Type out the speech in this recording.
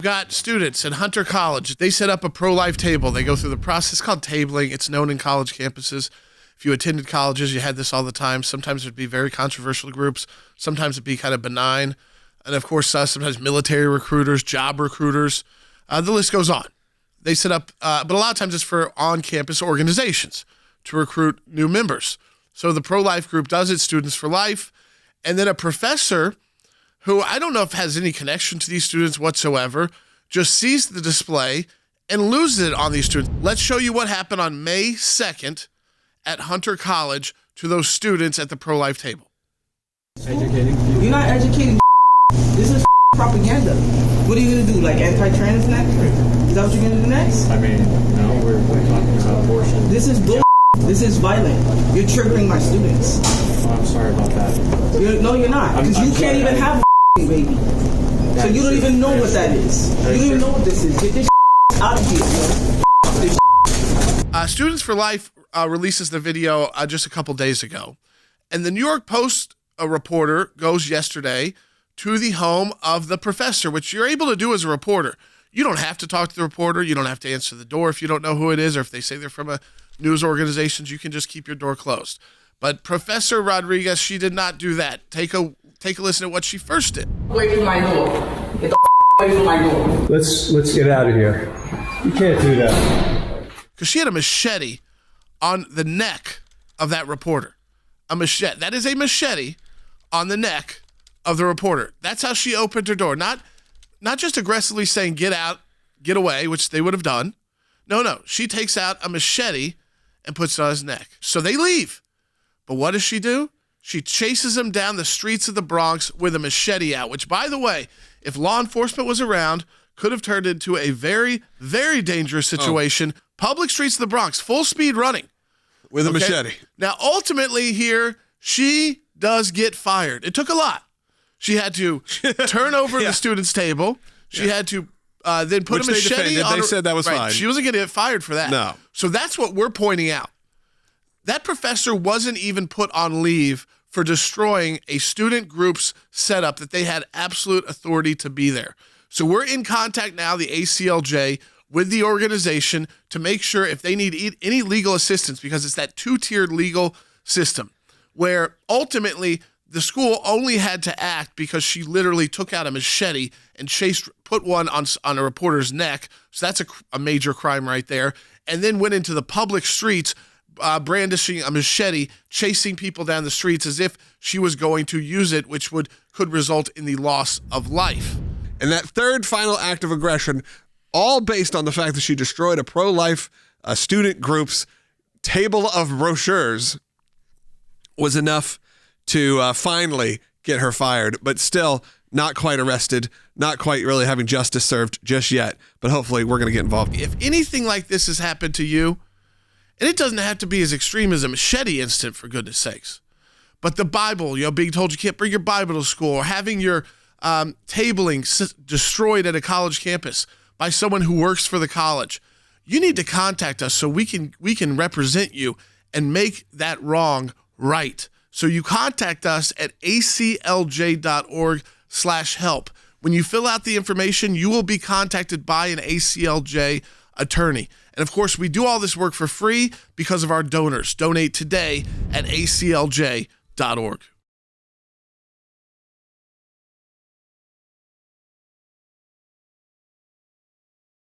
Got students at Hunter College. They set up a pro-life table. They go through the process called tabling. It's known in college campuses. If you attended colleges, you had this all the time. Sometimes it'd be very controversial groups. Sometimes it'd be kind of benign. And of course, sometimes military recruiters, job recruiters. The list goes on. They set up, but a lot of times it's for on-campus organizations to recruit new members. So the pro-life group does it, Students for Life. And then a professor who I don't know if has any connection to these students whatsoever, just sees the display and loses it on these students. Let's show you what happened on May 2nd at Hunter College to those students at the pro-life table. Educating. You're not educating. This is propaganda. What are you going to do, like anti-trans next? Is that what you're going to do next? I mean, no, we're talking about abortion. This is bull. This is violent. You're triggering my students. Oh, I'm sorry about that. No, you're not. Because you can't even have a baby. So you don't even know what that is. You don't even know what this is. Get this out of here, man. Students for Life releases the video just a couple days ago. And the NYpost reporter goes yesterday to the home of the professor, which you're able to do as a reporter. You don't have to talk to the reporter. You don't have to answer the door if you don't know who it is, or if they say they're from a news organization, you can just keep your door closed. But Professor Rodriguez, she did not do that. Take a listen to what she first did. Away from my door. Get the away from my door. Let's get out of here. You can't do that. Because she had a machete on the neck of that reporter. A machete. That is a machete on the neck of the reporter. That's how she opened her door. Not just aggressively saying, get out, get away, which they would have done. No. She takes out a machete and puts it on his neck. So they leave. But what does she do? She chases him down the streets of the Bronx with a machete out, which, by the way, if law enforcement was around, could have turned into a very, very dangerous situation. Oh. Public streets of the Bronx, full speed running. With a machete. Now, ultimately here, she does get fired. It took a lot. She had to turn over the student's table. She had to then put a machete on her. They said that was fine. She wasn't going to get fired for that. No. So that's what we're pointing out. That professor wasn't even put on leave for destroying a student group's setup that they had absolute authority to be there. So we're in contact now, the ACLJ, with the organization to make sure if they need any legal assistance, because it's that two-tiered legal system where ultimately the school only had to act because she literally took out a machete and put one on a reporter's neck. So that's a major crime right there. And then went into the public streets brandishing a machete, chasing people down the streets as if she was going to use it, which could result in the loss of life. And that third final act of aggression, all based on the fact that she destroyed a pro-life student group's table of brochures, was enough to finally get her fired, but still not quite arrested, not quite really having justice served just yet, but hopefully we're going to get involved. If anything like this has happened to you, and it doesn't have to be as extreme as a machete incident, for goodness sakes, but the Bible, being told you can't bring your Bible to school, or having your tabling destroyed at a college campus by someone who works for the college, you need to contact us so we can represent you and make that wrong right. So you contact us at aclj.org/help. When you fill out the information, you will be contacted by an ACLJ attorney. And of course, we do all this work for free because of our donors. Donate today at aclj.org.